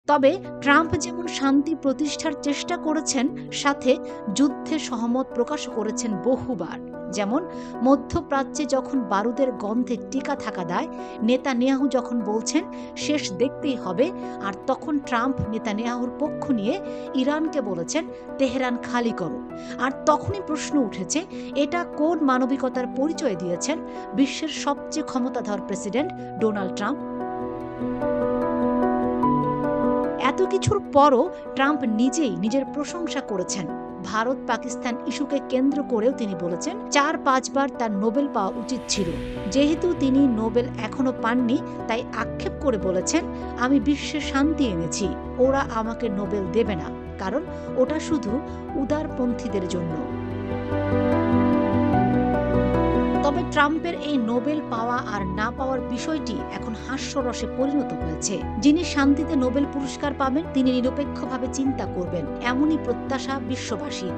তবে ট্রাম্প যেমন শান্তি প্রতিষ্ঠার চেষ্টা করেছেন, সাথে যুদ্ধে সহমত প্রকাশ করেছেন বহুবার। যেমন মধ্যপ্রাচ্যে যখন বারুদের গন্ধে টিকা থাকা দেয়, নেতানিয়াহু যখন বলছেন শেষ দেখতেই হবে, আর তখন ট্রাম্প নেতানিয়াহুর পক্ষ নিয়ে ইরানকে বলেছেন তেহরান খালি করো। আর তখনই প্রশ্ন উঠেছে, এটা কোন মানবিকতার পরিচয় দিয়েছেন বিশ্বের সবচেয়ে ক্ষমতাধর প্রেসিডেন্ট ডোনাল্ড ট্রাম্প? এত কিছুর পরও ট্রাম্প নিজেই নিজের প্রশংসা করেছেন। ভারত পাকিস্তান ইস্যুকে কেন্দ্র করেও তিনি বলেছেন ৪-৫ বার তার নোবেল পাওয়া উচিত ছিল। যেহেতু তিনি নোবেল এখনো পাননি, তাই আক্ষেপ করে বলেছেন, আমি বিশ্বে শান্তি এনেছি, ওরা আমাকে নোবেল দেবে না, কারণ ওটা শুধু উদারপন্থীদের জন্য। তবে ট্রাম্পের এই নোবেল পাওয়া আর না পাওয়ার বিষয়টি এখন হাস্যরসে পরিণত হয়েছে। যিনি শান্তিতে নোবেল পুরস্কার পাবেন তিনি নিরপেক্ষভাবে চিন্তা করবেন, এমনই প্রত্যাশা বিশ্ববাসীর।